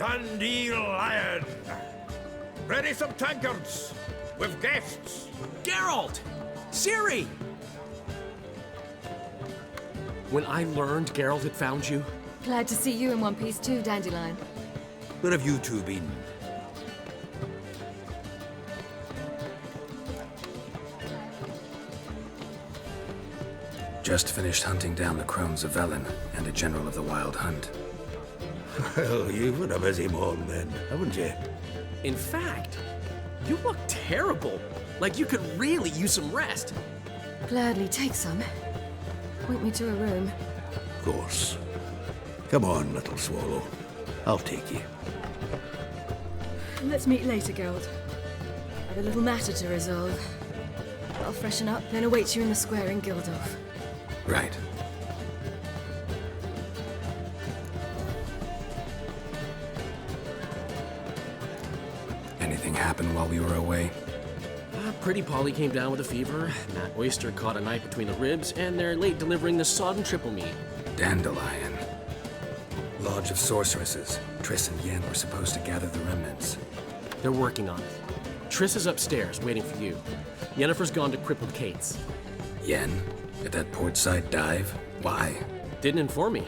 Dandelion! Ready some tankards! With guests! Geralt! Ciri! When I learned Geralt had found you, Glad to see you in one piece too, Dandelion. Where have you two been? Just finished hunting down the crones of Velen and a general of the Wild Hunt. Well, you've been a busy morning then, haven't you? in fact, you look terrible. Like you could really use some rest. Gladly take some. Point me to a room. Of course. Come on, little swallow. I'll take you. Let's meet later, Geralt. I've a little matter to resolve. I'll freshen up, then await you in the square in Gildorf. Right. Anything happened while we were away? Pretty Polly came down with a fever, Matt Oyster caught a knife between the ribs, and they're late delivering the sodden triple meat. Dandelion. Lodge of Sorceresses. Triss and Yen were supposed to gather the remnants. They're working on it. Triss is upstairs, waiting for you. Yennefer's gone to Crippled Kate's. Yen? At that portside dive? Why? Didn't inform me.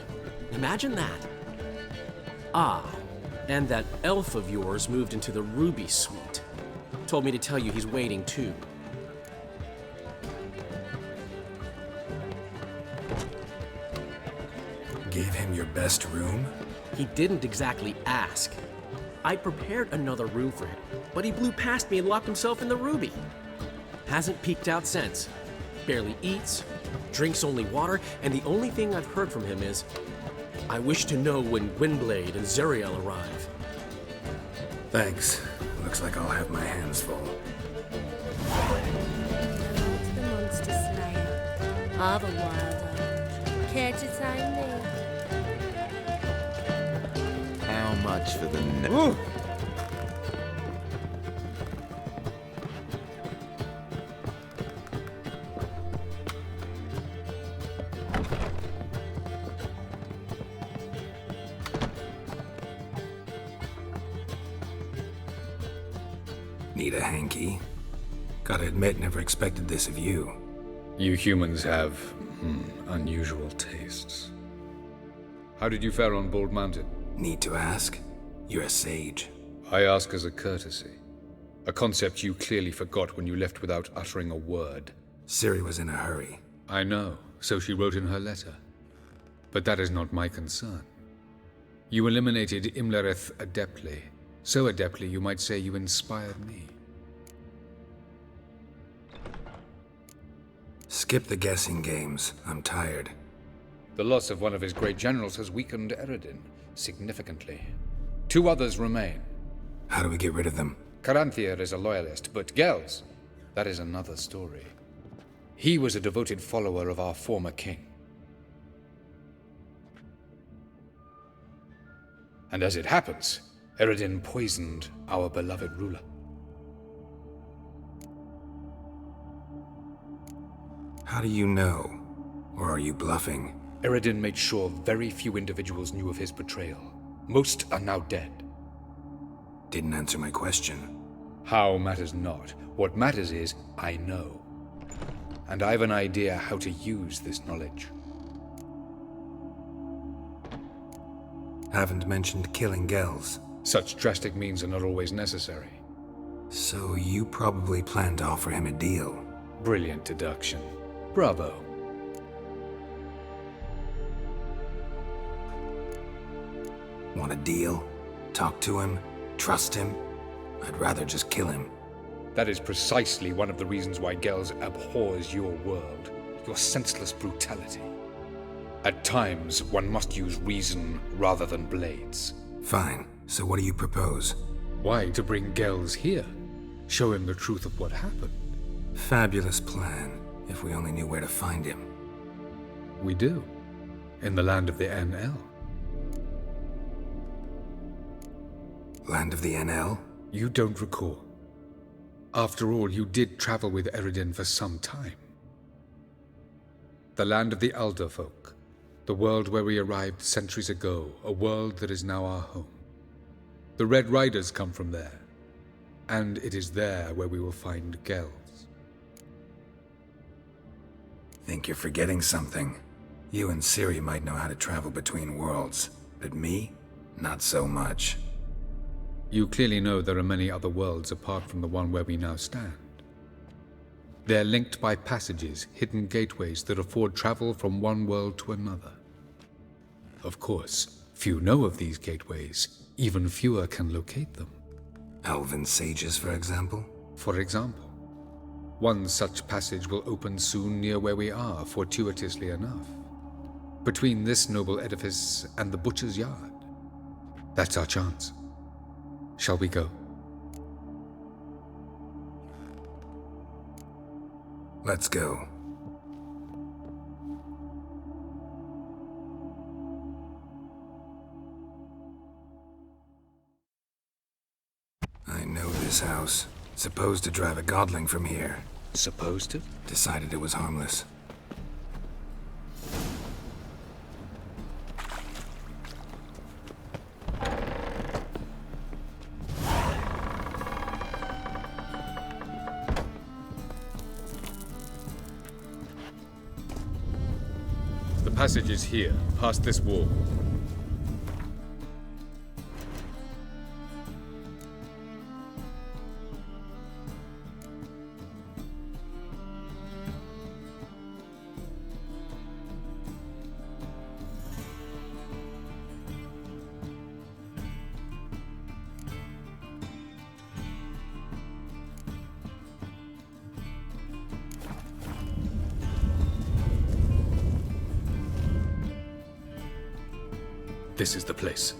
Imagine that. Ah, and that elf of yours moved into the Ruby Suite. Told me to tell you he's waiting, too. Gave him your best room? He didn't exactly ask. I prepared another room for him, but he blew past me and locked himself in the Ruby. Hasn't peeked out since. Barely eats, drinks only water, and the only thing I've heard from him is, I wish to know when Gwynblade and Zeriel arrive. Thanks. Looks like I'll have my hands full. The monster slayer of a wild. Care to time me? How much for the Need a hanky? Gotta admit, never expected this of you. You humans have, unusual tastes. How did you fare on Bald Mountain? Need to ask? You're a sage. I ask as a courtesy. A concept you clearly forgot when you left without uttering a word. Ciri was in a hurry. I know, so she wrote in her letter. But that is not my concern. You eliminated Imlerith adeptly. So adeptly, you might say you inspired me. Skip the guessing games. I'm tired. The loss of one of his great generals has weakened Eredin significantly. 2 others remain. How do we get rid of them? Caranthir is a loyalist, but Gels, that is another story. He was a devoted follower of our former king. And as it happens, Eredin poisoned our beloved ruler. How do you know? Or are you bluffing? Eredin made sure very few individuals knew of his betrayal. Most are now dead. Didn't answer my question. How matters not. What matters is, I know. And I've an idea how to use this knowledge. Haven't mentioned killing Gels. Such drastic means are not always necessary. So you probably plan to offer him a deal. Brilliant deduction. Bravo. Want a deal? Talk to him? Trust him? I'd rather just kill him. That is precisely one of the reasons why Gels abhors your world. Your senseless brutality. At times, one must use reason rather than blades. Fine. So what do you propose? Why to bring Gels here? Show him the truth of what happened. Fabulous plan, if we only knew where to find him. We do. In the land of the NL. Land of the NL? You don't recall. After all, you did travel with Eredin for some time. The land of the Alderfolk. The world where we arrived centuries ago. A world that is now our home. The Red Riders come from there, and it is there where we will find Gels. Think you're forgetting something. You and Ciri might know how to travel between worlds, but me? Not so much. You clearly know there are many other worlds apart from the one where we now stand. They're linked by passages, hidden gateways that afford travel from one world to another. Of course, few know of these gateways. Even fewer can locate them. Elven sages, for example? For example, one such passage will open soon near where we are, fortuitously enough. Between this noble edifice and the butcher's yard. That's our chance. Shall we go? Let's go. I know this house. Supposed to drive a godling from here. Supposed to? Decided it was harmless. The passage is here, past this wall. This is the place.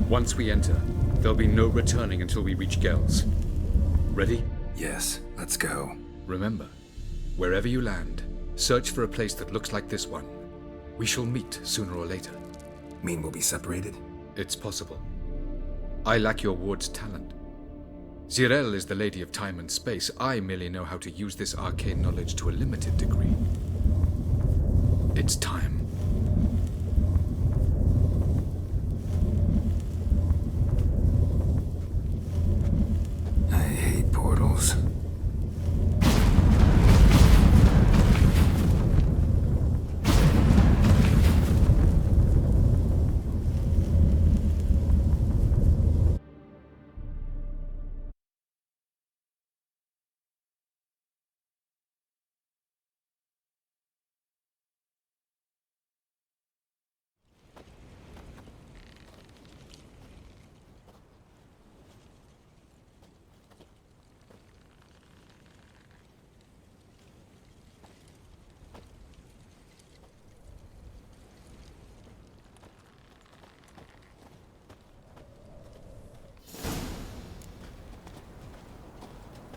Once we enter, there'll be no returning until we reach Gels. Ready? Yes, let's go. Remember, wherever you land, search for a place that looks like this one. We shall meet sooner or later. Mean we'll be separated? It's possible. I lack your ward's talent. Zirel is the Lady of Time and Space. I merely know how to use this arcane knowledge to a limited degree. It's time. I hate portals.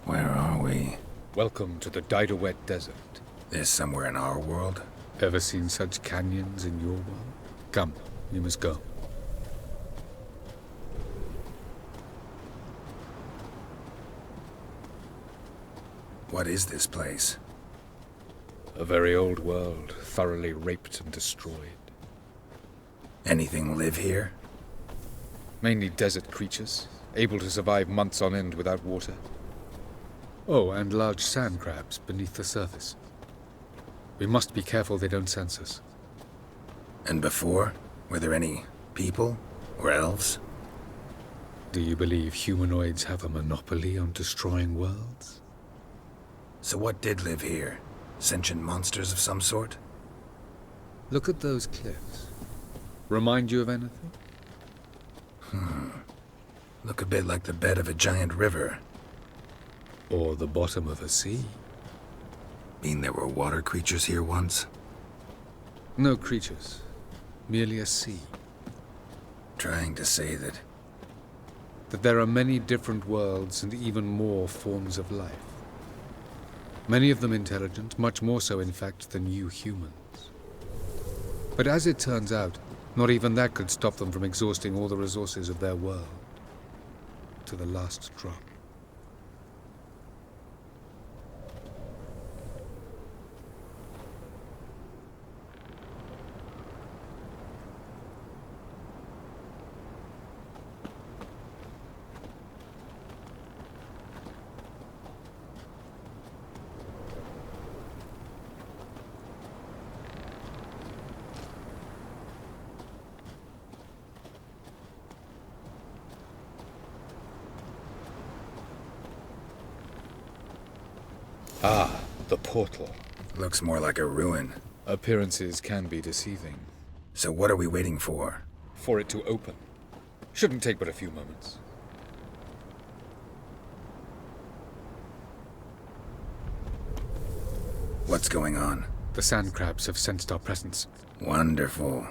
Where are we? Welcome to the Didowet Desert. This somewhere in our world? Ever seen such canyons in your world? Come, we must go. What is this place? A very old world, thoroughly raped and destroyed. Anything live here? Mainly desert creatures, able to survive months on end without water. Oh, and large sand crabs beneath the surface. We must be careful they don't sense us. And before? Were there any people? Or elves? Do you believe humanoids have a monopoly on destroying worlds? So what did live here? Sentient monsters of some sort? Look at those cliffs. Remind you of anything? Look a bit like the bed of a giant river. Or the bottom of a sea? Mean there were water creatures here once? No creatures. Merely a sea. Trying to say that There are many different worlds and even more forms of life. Many of them intelligent, much more so in fact than you humans. But as it turns out, not even that could stop them from exhausting all the resources of their world. To the last drop. Ah, the portal. Looks more like a ruin. Appearances can be deceiving. So what are we waiting for? For it to open. Shouldn't take but a few moments. What's going on? The sand crabs have sensed our presence. Wonderful.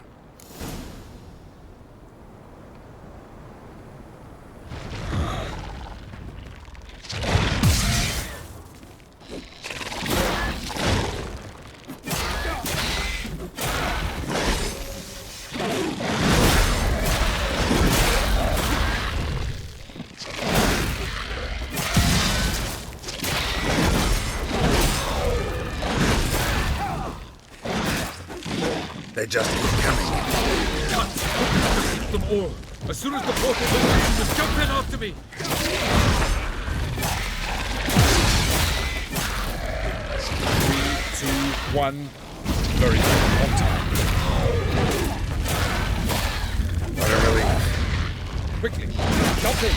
They just keep coming. Keep them all. As soon as the portal opens, just jump in after me. 3, 2, 1. Very good. On time. What a relief. Quickly, jump in.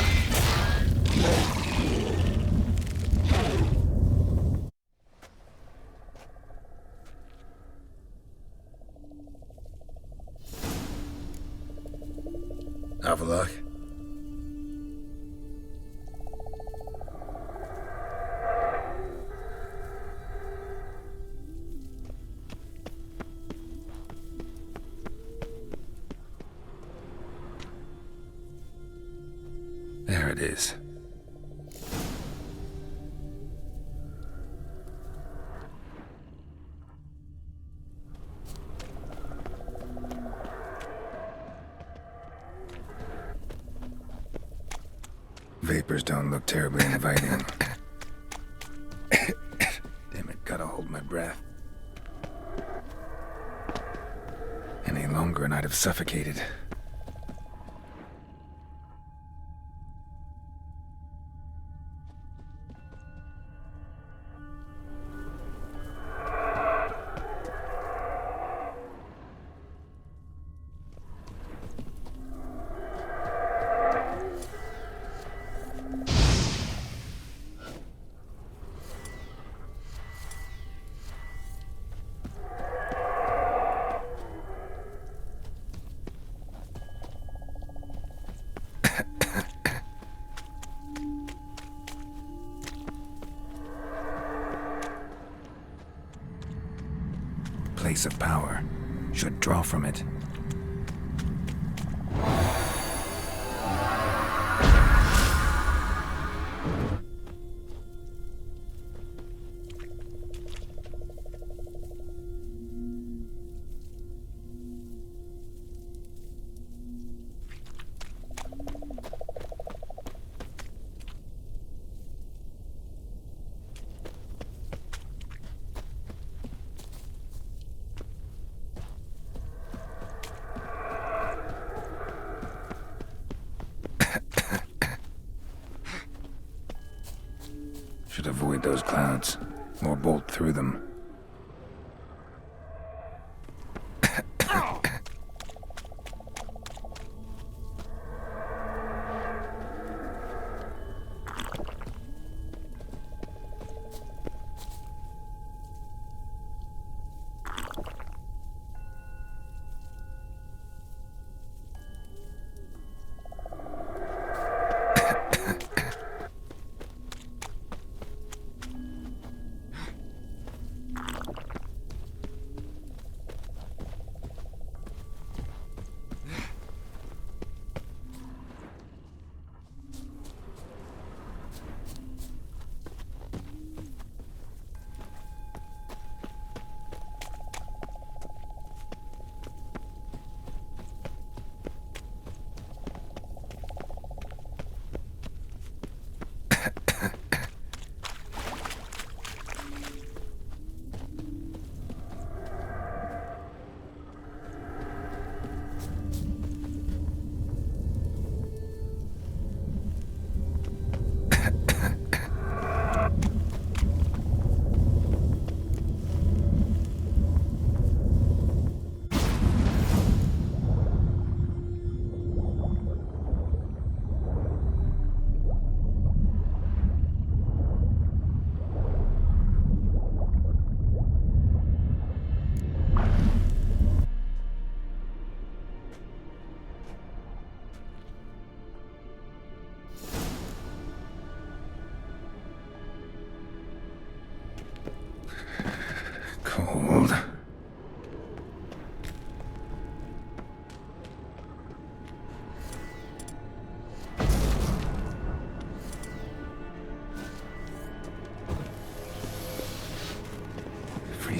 Have a look. There it is. Vapors don't look terribly inviting. Damn it, gotta hold my breath. Any longer and I'd have suffocated. Place of power. Should draw from it. Should avoid those clouds, or bolt through them.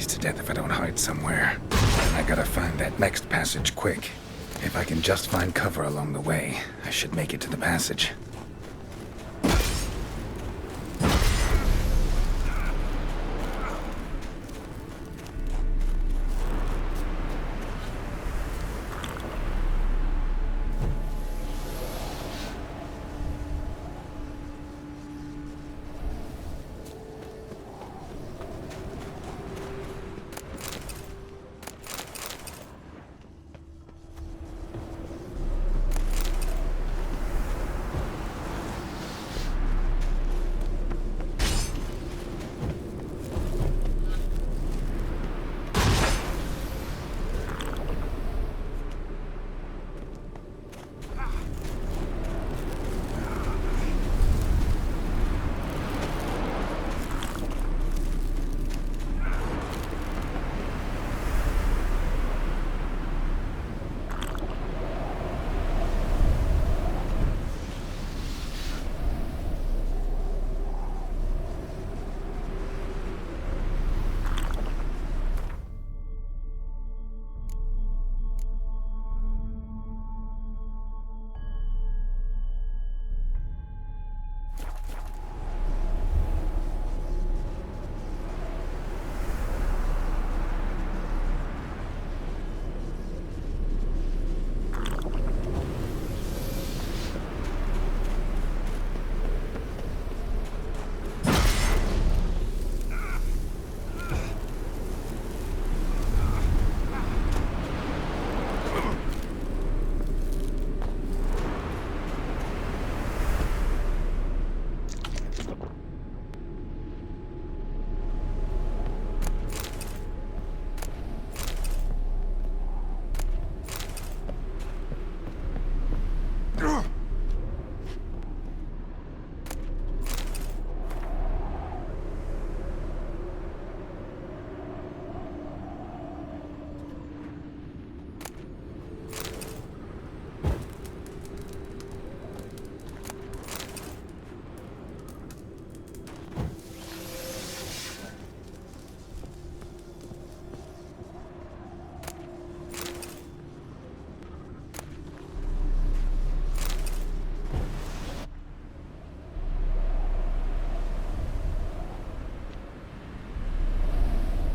freeze to death if I don't hide somewhere. I gotta find that next passage quick. If I can just find cover along the way, I should make it to the passage.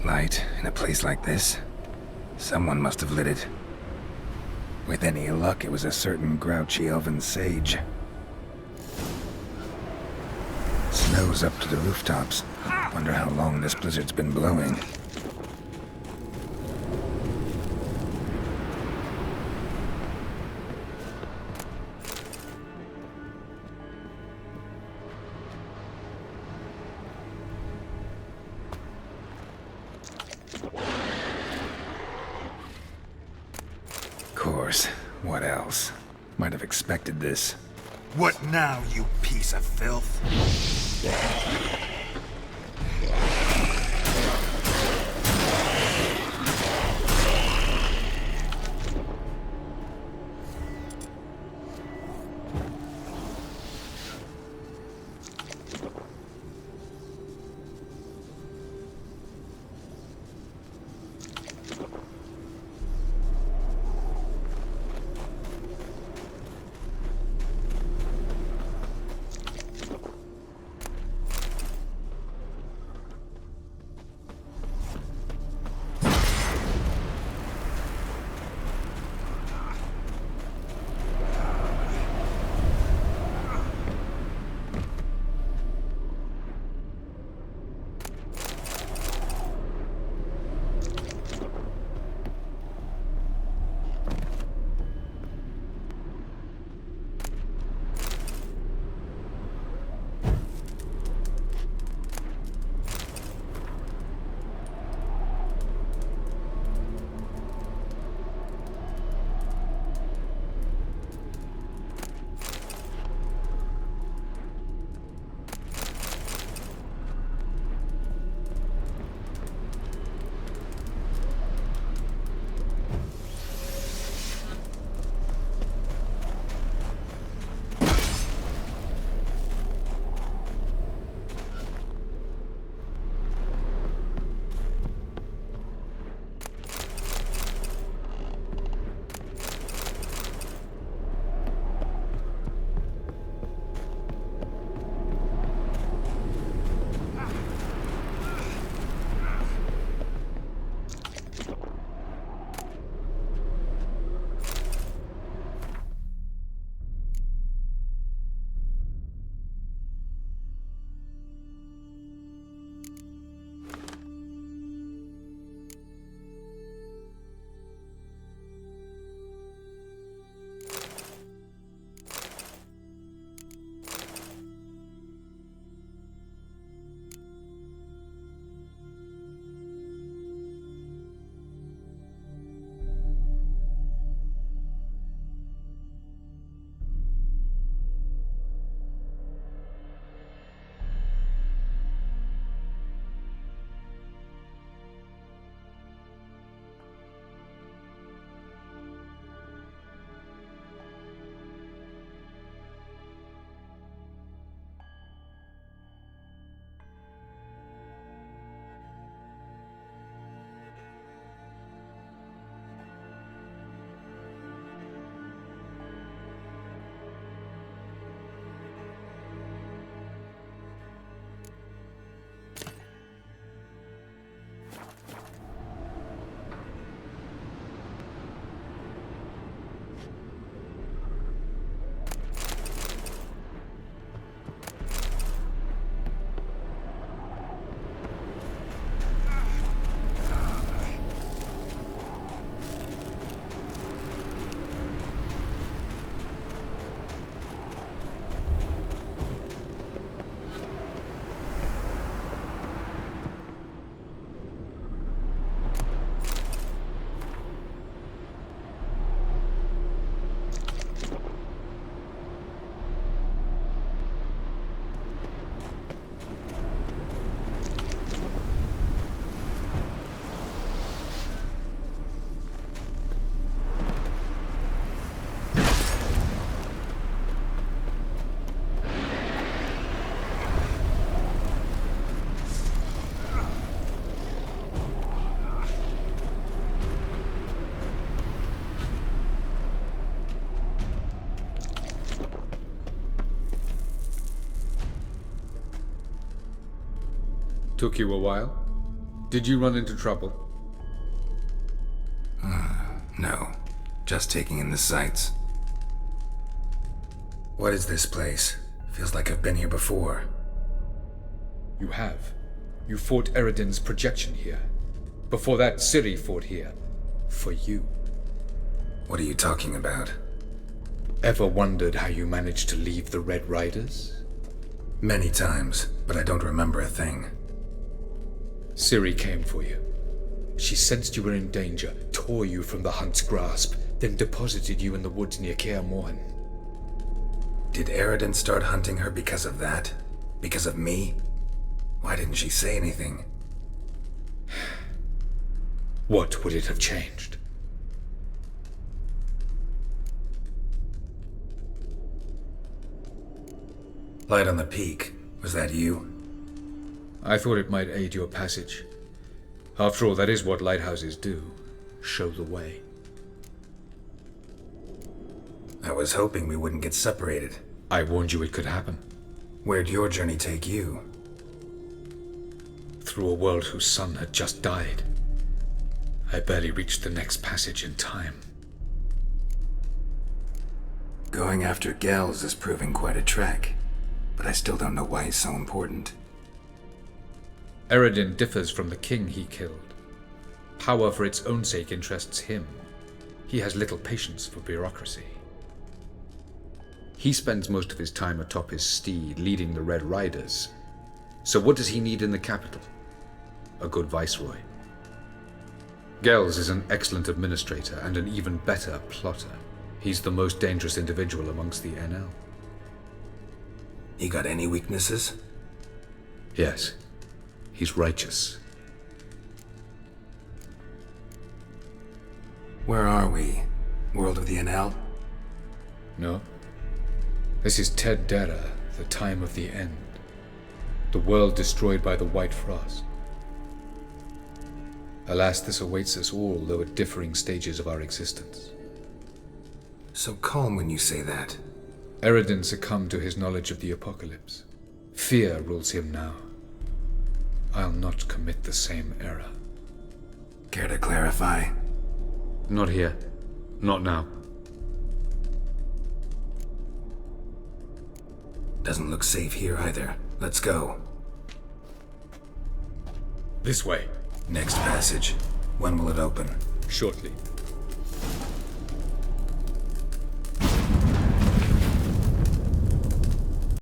Light in a place like this? Someone must have lit it. With any luck, it was a certain grouchy elven sage. Snow's up to the rooftops. Wonder how long this blizzard's been blowing. Course. What else? Might have expected this. What now, you piece of filth? Took you a while? Did you run into trouble? No. Just taking in the sights. What is this place? Feels like I've been here before. You have. You fought Eridan's projection here. Before that, Ciri fought here. For you. What are you talking about? Ever wondered how you managed to leave the Red Riders? Many times, but I don't remember a thing. Ciri came for you. She sensed you were in danger, tore you from the Hunt's grasp, then deposited you in the woods near Kaer Morhen. Did Eridan start hunting her because of that? Because of me? Why didn't she say anything? What would it have changed? Light on the peak. Was that you? I thought it might aid your passage. After all, that is what lighthouses do. Show the way. I was hoping we wouldn't get separated. I warned you it could happen. Where'd your journey take you? Through a world whose sun had just died. I barely reached the next passage in time. Going after Gels is proving quite a trek, but I still don't know why he's so important. Eridan differs from the king he killed. Power for its own sake interests him. He has little patience for bureaucracy. He spends most of his time atop his steed, leading the Red Riders. So what does he need in the capital? A good viceroy. Gels is an excellent administrator and an even better plotter. He's the most dangerous individual amongst the NL. You got any weaknesses? Yes. He's righteous. Where are we? World of the NL? No. This is Ted Dera, the time of the end. The world destroyed by the White Frost. Alas, this awaits us all, though at differing stages of our existence. So calm when you say that. Eridan succumbed to his knowledge of the apocalypse. Fear rules him now. I'll not commit the same error. Care to clarify? Not here. Not now. Doesn't look safe here either. Let's go. This way. Next passage. When will it open? Shortly.